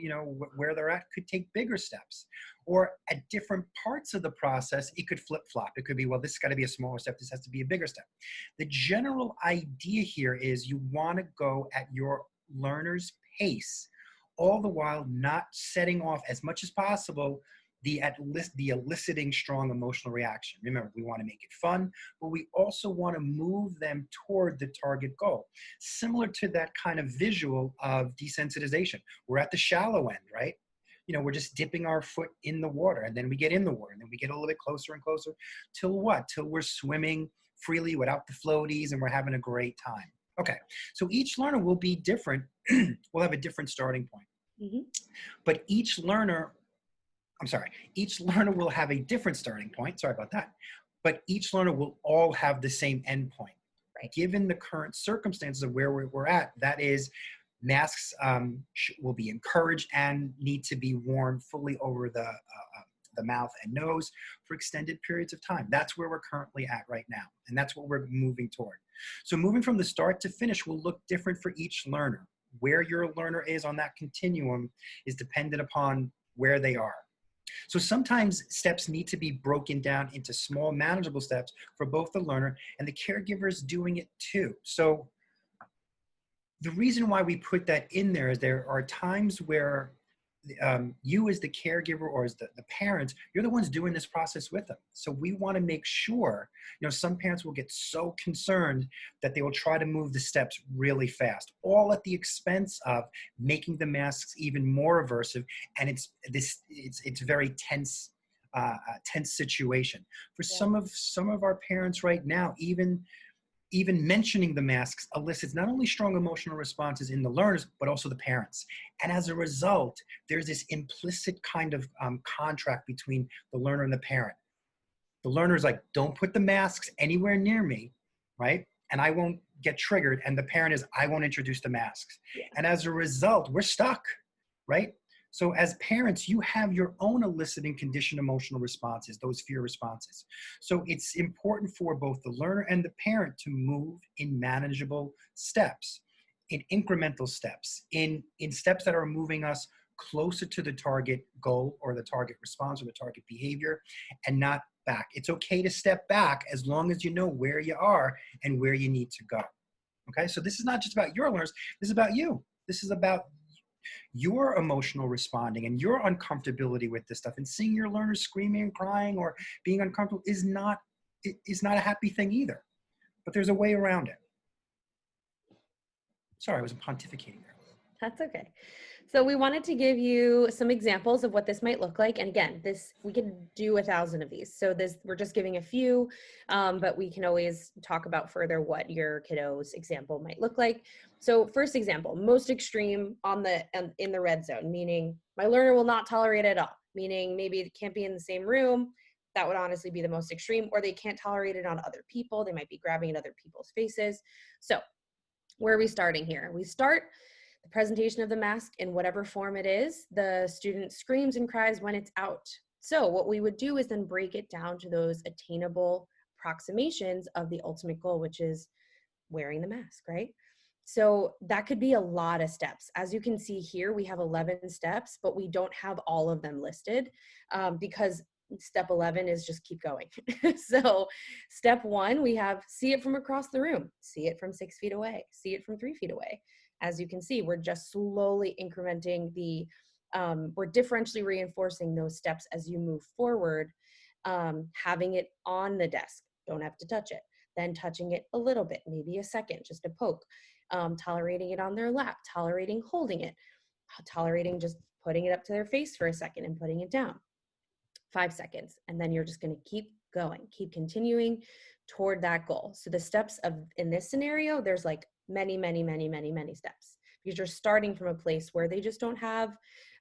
where they're at, could take bigger steps. Or at different parts of the process, it could flip-flop. It could be, well, this has got to be a smaller step, this has to be a bigger step. The general idea here is you want to go at your learner's pace, all the while not setting off as much as possible the eliciting strong emotional reaction. Remember, we want to make it fun, but we also want to move them toward the target goal. Similar to that kind of visual of desensitization. We're at the shallow end, right? We're just dipping our foot in the water, and then we get in the water, and then we get a little bit closer and closer till what? Till we're swimming freely without the floaties, and we're having a great time. Okay, so each learner will be different. We'll have a different starting point. Mhm. But each learner will have a different starting point. Sorry about that. But each learner will all have the same end point. Right. Given the current circumstances of where we're at, that is, masks will be encouraged and need to be worn fully over the mouth and nose for extended periods of time. That's where we're currently at right now, and that's what we're moving toward. So moving from the start to finish will look different for each learner. Where your learner is on that continuum is dependent upon where they are. So sometimes steps need to be broken down into small, manageable steps for both the learner and the caregiver is doing it too. So the reason why we put that in there is there are times where you as the caregiver or as the parents, you're the ones doing this process with them. So we want to make sure, some parents will get so concerned that they will try to move the steps really fast, all at the expense of making the masks even more aversive. And it's very tense, tense situation. For Yeah. some of our parents right now, even mentioning the masks elicits not only strong emotional responses in the learners, but also the parents. And as a result, there's this implicit kind of contract between the learner and the parent. The learner is like, don't put the masks anywhere near me, right? And I won't get triggered. And the parent is, I won't introduce the masks. Yeah. And as a result, we're stuck, right? So as parents, you have your own eliciting conditioned emotional responses, those fear responses. So it's important for both the learner and the parent to move in manageable steps, in incremental steps, in steps that are moving us closer to the target goal or the target response or the target behavior, and not back. It's okay to step back as long as you know where you are and where you need to go. Okay, so this is not just about your learners, this is about you. This is about your emotional responding and your uncomfortability with this stuff. And seeing your learners screaming and crying or being uncomfortable is not a happy thing either. But there's a way around it. Sorry, I was pontificating there. That's okay. So we wanted to give you some examples of what this might look like. And again, this, we could do 1,000 of these. So this, we're just giving a few, but we can always talk about further what your kiddo's example might look like. So first example, most extreme in the red zone, meaning my learner will not tolerate it at all, meaning maybe it can't be in the same room. That would honestly be the most extreme, or they can't tolerate it on other people. They might be grabbing at other people's faces. So where are we starting here? We start the presentation of the mask in whatever form it is. The student screams and cries when it's out. So what we would do is then break it down to those attainable approximations of the ultimate goal, which is wearing the mask, right? So that could be a lot of steps. As you can see here, we have 11 steps, but we don't have all of them listed because step 11 is just keep going. So step 1, we have see it from across the room, see it from 6 feet away, see it from 3 feet away. As you can see, we're just slowly incrementing we're differentially reinforcing those steps as you move forward, having it on the desk, don't have to touch it, then touching it a little bit, maybe a second, just a poke, tolerating it on their lap, tolerating holding it, tolerating just putting it up to their face for a second and putting it down. 5 seconds, and then you're just going to keep going, keep continuing toward that goal. So the steps in this scenario, there's like many steps, because you're starting from a place where they just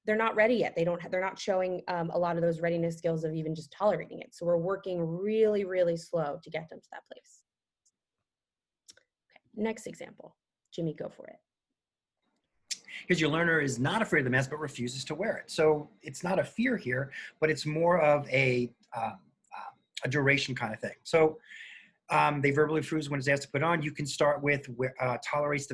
they're not ready yet. They're not showing a lot of those readiness skills of even just tolerating it. So we're working really slow to get them to that place. Okay, next example. Jimmy, go for it. Because your learner is not afraid of the mask but refuses to wear it. So it's not a fear here, but it's more of a duration kind of thing. So they verbally refuse when it's asked to put on. You can start with tolerates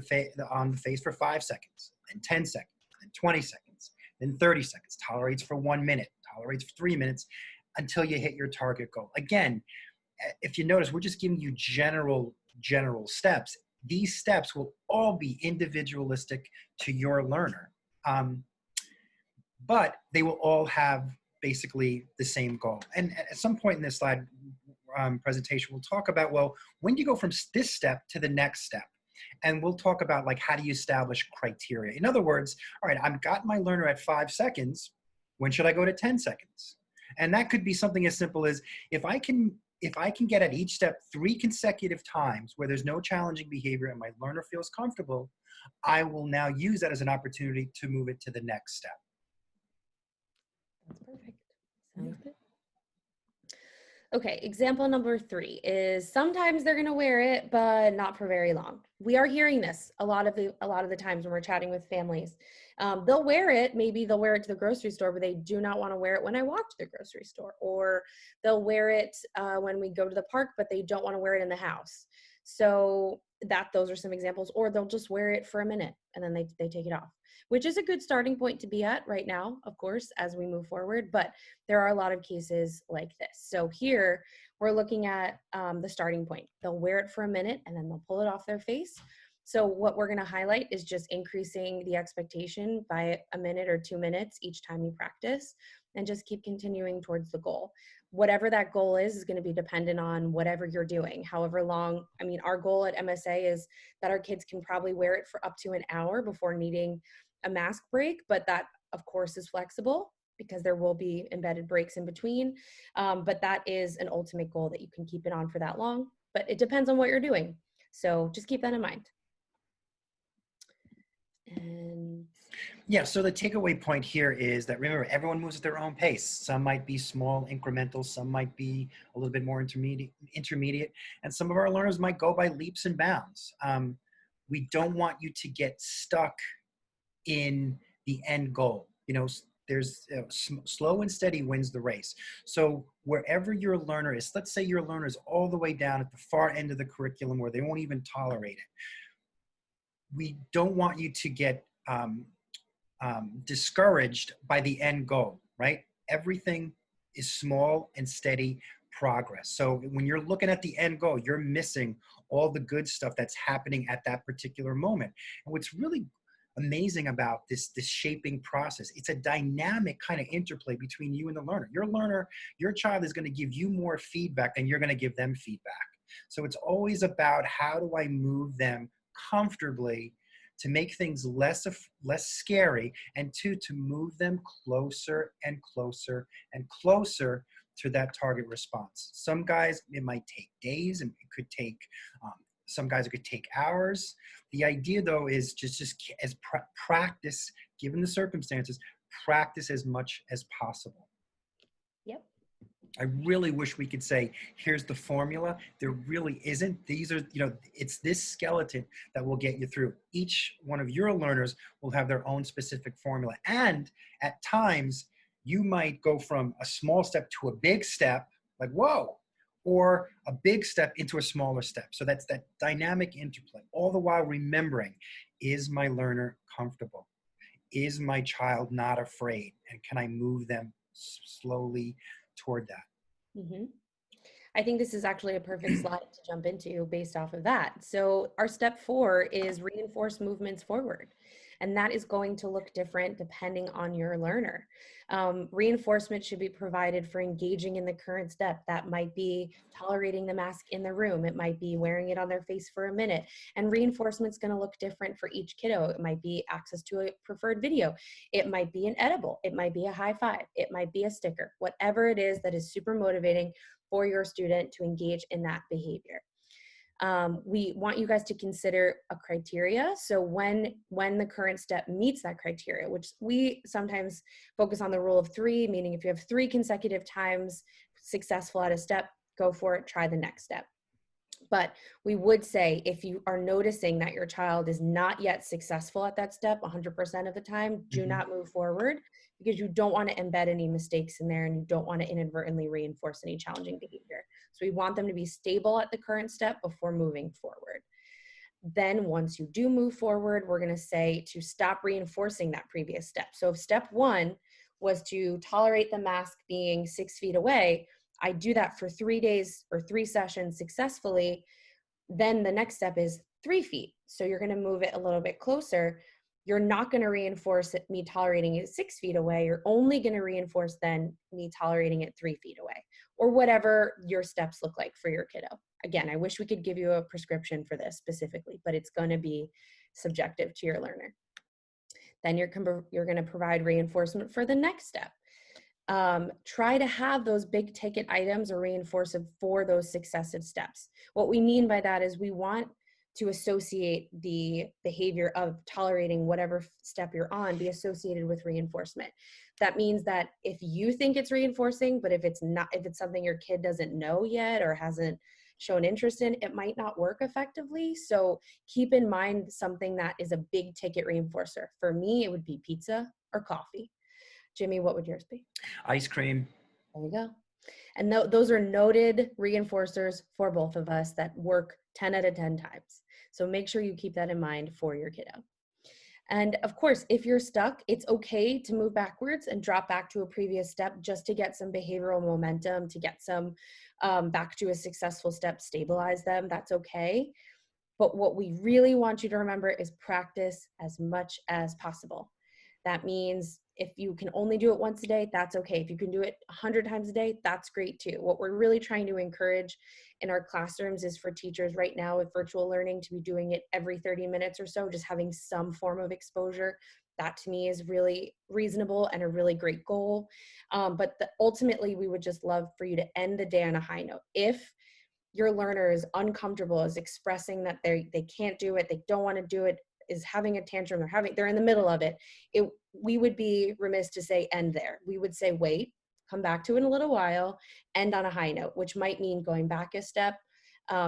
on the face for 5 seconds, then 10 seconds, then 20 seconds, then 30 seconds, tolerates for 1 minute, tolerates for 3 minutes until you hit your target goal. Again, if you notice, we're just giving you general steps. These steps will all be individualistic to your learner, but they will all have basically the same goal. And at some point in this slide presentation, we'll talk about, well, when do you go from this step to the next step? And we'll talk about like, how do you establish criteria? In other words, all right, I've got my learner at 5 seconds. When should I go to 10 seconds? And that could be something as simple as if I can get at each step 3 consecutive times where there's no challenging behavior and my learner feels comfortable, I will now use that as an opportunity to move it to the next step. That's perfect. Sounds good. Okay, example number 3 is sometimes they're going to wear it, but not for very long. We are hearing this a lot of the times when we're chatting with families. They'll wear it, maybe they'll wear it to the grocery store, but they do not want to wear it when I walk to the grocery store. Or they'll wear it when we go to the park, but they don't want to wear it in the house. So those are some examples. Or they'll just wear it for a minute and then they take it off, which is a good starting point to be at right now, of course, as we move forward. But there are a lot of cases like this. So here we're looking at the starting point. They'll wear it for a minute and then they'll pull it off their face. So what we're going to highlight is just increasing the expectation by a minute or 2 minutes each time you practice, and just keep continuing towards the goal. Whatever that goal is going to be dependent on whatever you're doing, however long. I mean, our goal at MSA is that our kids can probably wear it for up to an hour before needing a mask break, but that of course is flexible because there will be embedded breaks in between. But that is an ultimate goal that you can keep it on for that long, but it depends on what you're doing. So just keep that in mind. And yeah, so the takeaway point here is that, remember, everyone moves at their own pace. Some might be small, incremental, some might be a little bit more intermediate, and some of our learners might go by leaps and bounds. We don't want you to get stuck in the end goal. You know, there's slow and steady wins the race. So wherever your learner is, let's say your learner is all the way down at the far end of the curriculum where they won't even tolerate it. We don't want you to get discouraged by the end goal, right? Everything is small and steady progress. So when you're looking at the end goal, you're missing all the good stuff that's happening at that particular moment. And what's really amazing about this shaping process, it's a dynamic kind of interplay between you and the learner. Your child is going to give you more feedback than you're going to give them feedback. So it's always about, how do I move them comfortably to make things less scary, and two, to move them closer and closer and closer to that target response. Some guys, it might take days, and it could take some guys, it could take hours. The idea, though, is just as practice, given the circumstances, practice as much as possible. Yep. I really wish we could say, here's the formula. There really isn't. These are, it's this skeleton that will get you through. Each one of your learners will have their own specific formula. And at times, you might go from a small step to a big step, like, whoa, or a big step into a smaller step. So that's that dynamic interplay, all the while remembering, is my learner comfortable? Is my child not afraid? And can I move them slowly toward that? Mm-hmm. I think this is actually a perfect slide to jump into based off of that. So our step 4 is reinforce movements forward. And that is going to look different depending on your learner. Reinforcement should be provided for engaging in the current step. That might be tolerating the mask in the room. It might be wearing it on their face for a minute. And reinforcement's going to look different for each kiddo. It might be access to a preferred video. It might be an edible. It might be a high five. It might be a sticker. Whatever it is that is super motivating for your student to engage in that behavior. We want you guys to consider a criteria. So when the current step meets that criteria, which we sometimes focus on the rule of 3, meaning if you have 3 consecutive times successful at a step, go for it, try the next step. But we would say, if you are noticing that your child is not yet successful at that step 100% of the time, do not move forward, because you don't want to embed any mistakes in there, and you don't want to inadvertently reinforce any challenging behavior. So we want them to be stable at the current step before moving forward. Then once you do move forward, we're going to say to stop reinforcing that previous step. So if step 1 was to tolerate the mask being 6 feet away, I do that for 3 days or 3 sessions successfully, then the next step is 3 feet. So you're going to move it a little bit closer. You're not going to reinforce it, me tolerating it 6 feet away. You're only going to reinforce then me tolerating it 3 feet away, or whatever your steps look like for your kiddo. Again, I wish we could give you a prescription for this specifically, but it's going to be subjective to your learner. Then you're going to provide reinforcement for the next step. Try to have those big ticket items or reinforce it for those successive steps. What we mean by that is we want to associate the behavior of tolerating whatever step you're on, be associated with reinforcement. That means that if you think it's reinforcing, but if it's not, if it's something your kid doesn't know yet or hasn't shown interest in, it might not work effectively. So keep in mind something that is a big ticket reinforcer. For me, it would be pizza or coffee. Jimmy, what would yours be? Ice cream. There you go. And those are noted reinforcers for both of us that work 10 out of 10 times. So make sure you keep that in mind for your kiddo. And of course, if you're stuck, it's okay to move backwards and drop back to a previous step just to get some behavioral momentum, to get some back to a successful step, stabilize them. That's okay. But what we really want you to remember is practice as much as possible. That means if you can only do it once a day, that's okay. If you can do it 100 times a day, that's great too. What we're really trying to encourage in our classrooms is for teachers right now with virtual learning to be doing it every 30 minutes or so, just having some form of exposure. That to me is really reasonable and a really great goal. But ultimately, we would just love for you to end the day on a high note. If your learner is uncomfortable, is expressing that they can't do it, they don't want to do it, is having a tantrum, they're in the middle of it, we would be remiss to say end there. We would say wait, come back to it in a little while, end on a high note, which might mean going back a step,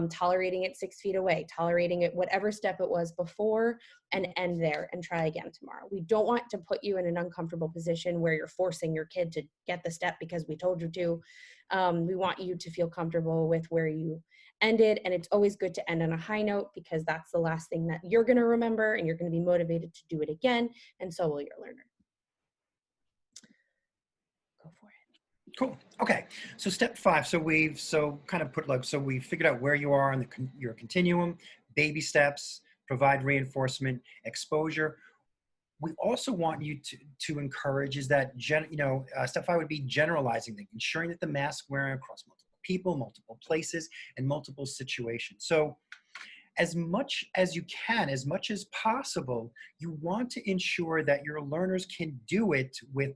tolerating it 6 feet away, tolerating it whatever step it was before, and end there and try again tomorrow. We don't want to put you in an uncomfortable position where you're forcing your kid to get the step because we told you to. We want you to feel comfortable with where you ended, and it's always good to end on a high note because that's the last thing that you're going to remember, and you're going to be motivated to do it again, and so will your learner. Go for it. Cool. Okay. So step 5. So we've kind of put so we figured out where you are on your continuum, baby steps, provide reinforcement, exposure. We also want you to encourage is that step 5 would be generalizing them, ensuring that the mask wearing across multiple people, multiple places, and multiple situations. So as much as you can, as much as possible, you want to ensure that your learners can do it with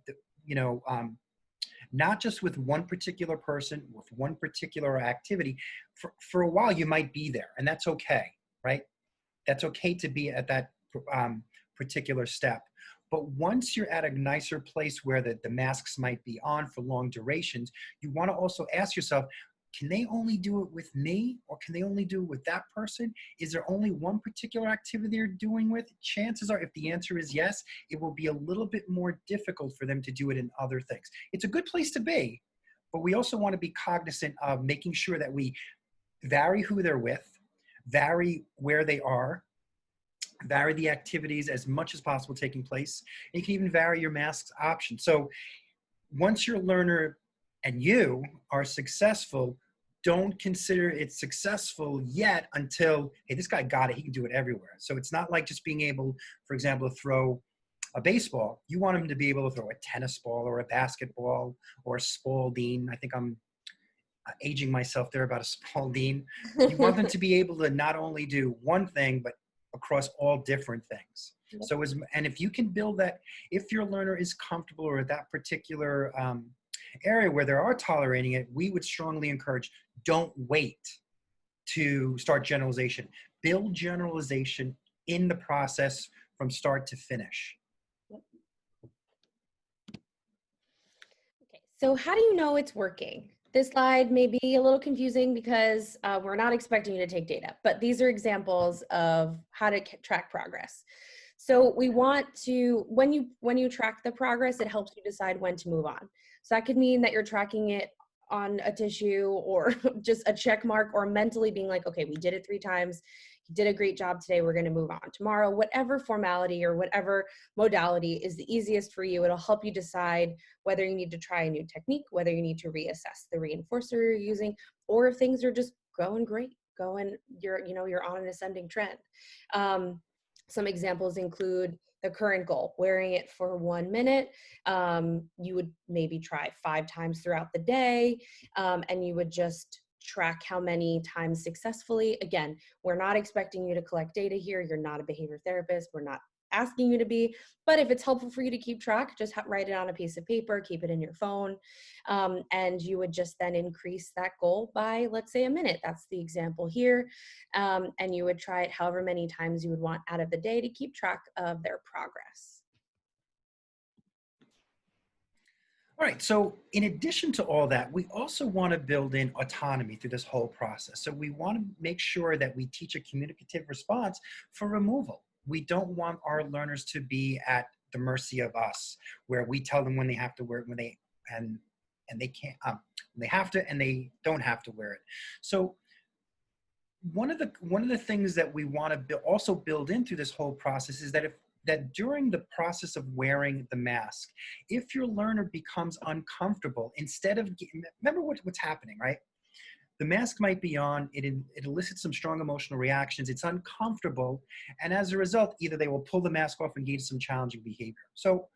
not just with one particular person, with one particular activity. For a while, you might be there, and that's okay, right? That's okay to be at that particular step. But once you're at a nicer place where the masks might be on for long durations, you want to also ask yourself, can they only do it with me, or can they only do it with that person? Is there only one particular activity they're doing with? Chances are, if the answer is yes, it will be a little bit more difficult for them to do it in other things. It's a good place to be, but we also want to be cognizant of making sure that we vary who they're with, vary where they are, vary the activities as much as possible taking place. And you can even vary your masks option. So once your learner and you are successful, don't consider it successful yet until, hey, this guy got it, he can do it everywhere. So it's not like just being able, for example, to throw a baseball. You want him to be able to throw a tennis ball or a basketball or a Spalding. I think I'm aging myself there about a Spalding. You want them to be able to not only do one thing, but across all different things. Yep. So and if you can build that, if your learner is comfortable or at that particular area where they are tolerating it, we would strongly encourage, don't wait to start generalization. Build generalization in the process from start to finish. Yep. Okay, so how do you know it's working? This slide may be a little confusing because we're not expecting you to take data, but these are examples of how to track progress. So we want to, when you track the progress, it helps you decide when to move on. So that could mean that you're tracking it on a tissue or just a check mark, or mentally being like, okay, we did it 3 times. You did a great job today. We're going to move on tomorrow. Whatever formality or whatever modality is the easiest for you, it'll help you decide whether you need to try a new technique, whether you need to reassess the reinforcer you're using, or if things are just going great, you're on an ascending trend. Some examples include the current goal, wearing it for 1 minute. You would maybe try 5 times throughout the day, and you would just track how many times successfully. Again, we're not expecting you to collect data here. You're not a behavior therapist. We're not asking you to be, but if it's helpful for you to keep track, just write it on a piece of paper, keep it in your phone, and you would just then increase that goal by, let's say, 1 minute. That's the example here, and you would try it however many times you would want out of the day to keep track of their progress. All right, so in addition to all that, we also want to build in autonomy through this whole process. So we want to make sure that we teach a communicative response for removal. We don't want our learners to be at the mercy of us, where we tell them when they have to wear it, when they can't, when they have to, and they don't have to wear it. So one of the things that we want to also build in through this whole process is that during the process of wearing the mask, if your learner becomes uncomfortable, remember what's happening, right? The mask might be on, it elicits some strong emotional reactions, it's uncomfortable, and as a result, either they will pull the mask off and engage in some challenging behavior. So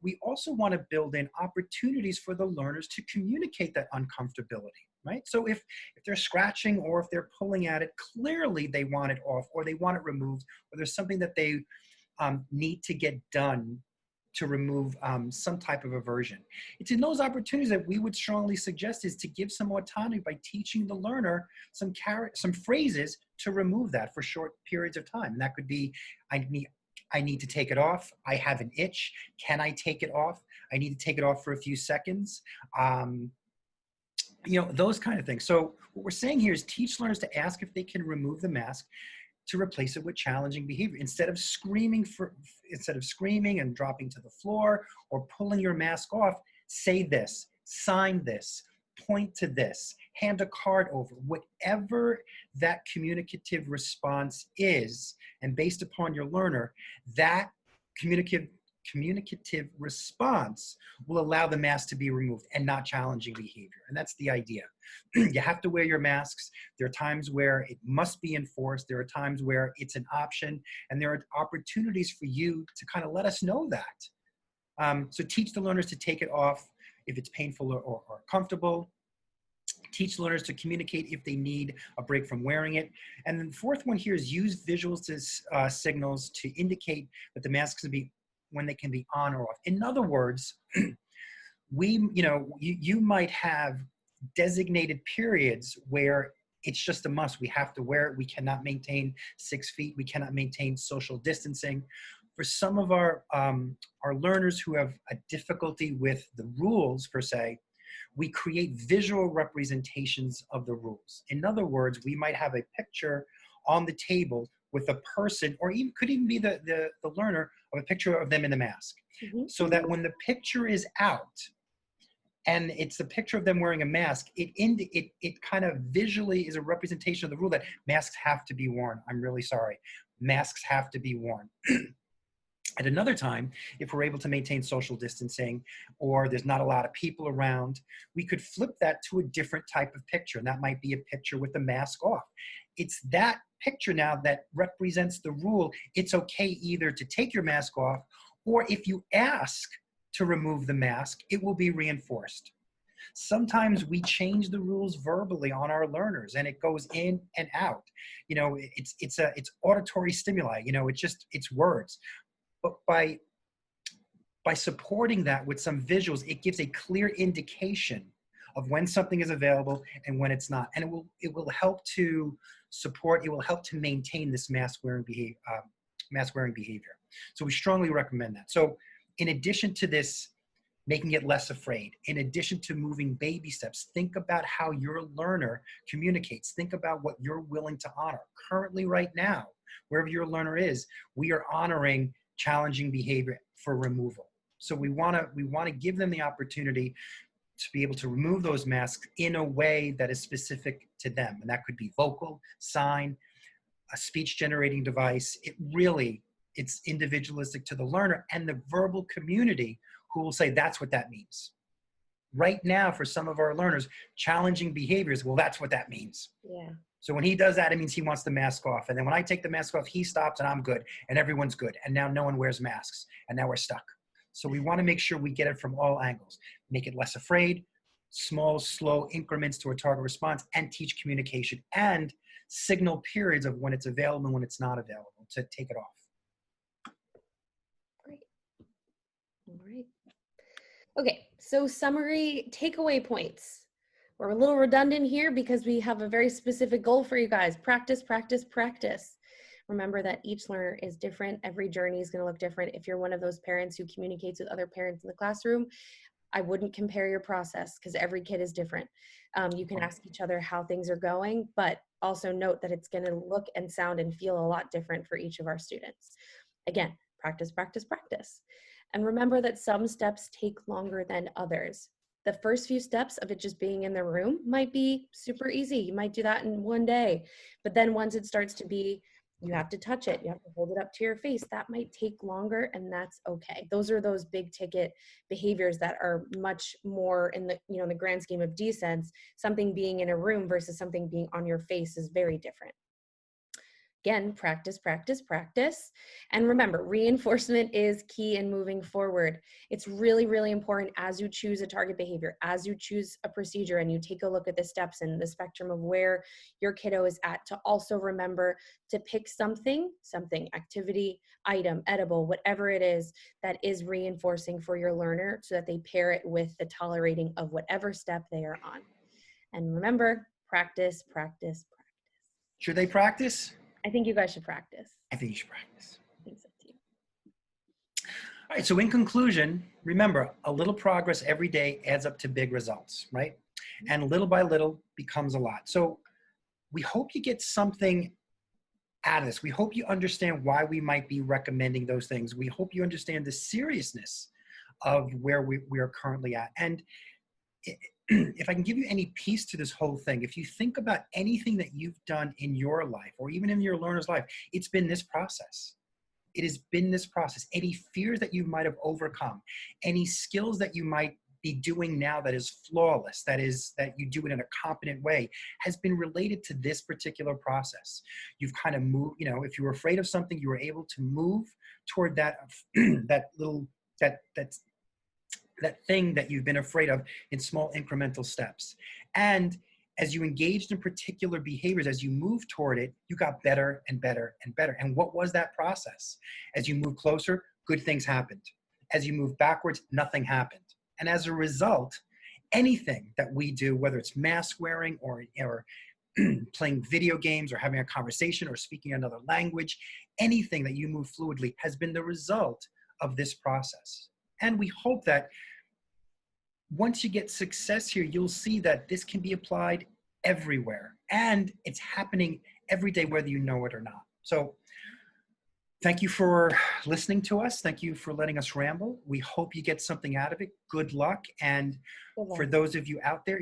we also want to build in opportunities for the learners to communicate that uncomfortability, right? So if they're scratching or if they're pulling at it, clearly they want it off, or they want it removed, or there's something that they need to get done to remove some type of aversion. It's in those opportunities that we would strongly suggest is to give some autonomy by teaching the learner some phrases to remove that for short periods of time. And that could be, I need to take it off. I have an itch. Can I take it off? I need to take it off for a few seconds. those kind of things. So what we're saying here is teach learners to ask if they can remove the mask to replace it with challenging behavior. Instead of screaming and dropping to the floor or pulling your mask off, say this, sign this, point to this, hand a card over, whatever that communicative response is, and based upon your learner, that communicative response will allow the mask to be removed and not challenging behavior. And that's the idea. You have to wear your masks. There are times where it must be enforced. There are times where it's an option, and there are opportunities for you to kind of let us know that. So teach the learners to take it off if it's painful or comfortable. Teach learners to communicate if they need a break from wearing it. And then the fourth one here is use visuals to signals to indicate that the mask can be when they can be on or off. In other words, you might have designated periods where it's just a must. We have to wear it. We cannot maintain 6 feet. We cannot maintain social distancing. For some of our learners who have a difficulty with the rules per se, we create visual representations of the rules. In other words, we might have a picture on the table with a person, or even could even be the learner, of a picture of them in the mask. Mm-hmm. So that when the picture is out and it's the picture of them wearing a mask, it kind of visually is a representation of the rule that masks have to be worn. I'm really sorry. Masks have to be worn. At another time, if we're able to maintain social distancing or there's not a lot of people around, we could flip that to a different type of picture. And that might be a picture with the mask off. It's that picture now that represents the rule. It's okay either to take your mask off, or if you ask to remove the mask, it will be reinforced. Sometimes we change the rules verbally on our learners and it goes in and out. It's auditory stimuli, it's words. But by supporting that with some visuals, it gives a clear indication of when something is available and when it's not. And it will help to support, it will help to maintain this mask wearing behavior. So we strongly recommend that. So in addition to this, making it less afraid, in addition to moving baby steps, think about how your learner communicates. Think about what you're willing to honor. Currently, right now, wherever your learner is, we are honoring challenging behavior for removal. So we want to give them the opportunity to be able to remove those masks in a way that is specific to them. And that could be vocal, sign, a speech generating device. It's individualistic to the learner and the verbal community who will say, that's what that means. Right now, for some of our learners, challenging behaviors, well, that's what that means. Yeah. So when he does that, it means he wants the mask off. And then when I take the mask off, he stops and I'm good and everyone's good. And now no one wears masks and now we're stuck. So we want to make sure we get it from all angles, make it less afraid, small, slow increments to a target response, and teach communication and signal periods of when it's available and when it's not available to take it off. Great. All right. Okay, so summary takeaway points. We're a little redundant here because we have a very specific goal for you guys. Practice, practice, practice. Remember that each learner is different. Every journey is going to look different. If you're one of those parents who communicates with other parents in the classroom, I wouldn't compare your process because every kid is different. You can ask each other how things are going, but also note that it's going to look and sound and feel a lot different for each of our students. Again, practice, practice, practice. And remember that some steps take longer than others. The first few steps of it just being in the room might be super easy. You might do that in one day. But then once it starts to be, you have to touch it, you have to hold it up to your face, that might take longer, and that's okay. Those are those big ticket behaviors that are much more in the, in the grand scheme of decence. Something being in a room versus something being on your face is very different. Again, practice, practice, practice. And remember, reinforcement is key in moving forward. It's really, really important as you choose a target behavior, as you choose a procedure, and you take a look at the steps and the spectrum of where your kiddo is at, to also remember to pick something, activity, item, edible, whatever it is that is reinforcing for your learner so that they pair it with the tolerating of whatever step they are on. And remember, practice, practice, practice. Should they practice? I think you guys should practice. I think you should practice. I think so too. All right, so in conclusion, remember, a little progress every day adds up to big results, right? And little by little becomes a lot. So we hope you get something out of this. We hope you understand why we might be recommending those things. We hope you understand the seriousness of where we are currently at. And if I can give you any piece to this whole thing, if you think about anything that you've done in your life or even in your learner's life, it's been this process. It has been this process. Any fears that you might have overcome, any skills that you might be doing now that is flawless, that you do it in a competent way, has been related to this particular process. You've kind of moved, if you were afraid of something, you were able to move toward that, that thing that you've been afraid of in small incremental steps. And as you engaged in particular behaviors, as you moved toward it, you got better and better and better. And what was that process? As you move closer, good things happened. As you move backwards, nothing happened. And as a result, anything that we do, whether it's mask wearing or playing video games or having a conversation or speaking another language, anything that you move fluidly has been the result of this process. And we hope that once you get success here, you'll see that this can be applied everywhere. And it's happening every day, whether you know it or not. So thank you for listening to us. Thank you for letting us ramble. We hope you get something out of it. Good luck. And for those of you out there,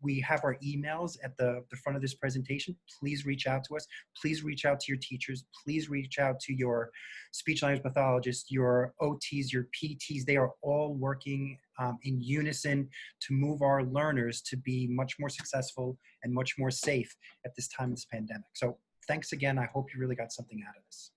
we have our emails at the front of this presentation. Please reach out to us. Please reach out to your teachers. Please reach out to your speech language pathologists, your OTs, your PTs. They are all working in unison to move our learners to be much more successful and much more safe at this time of this pandemic. So thanks again. I hope you really got something out of this.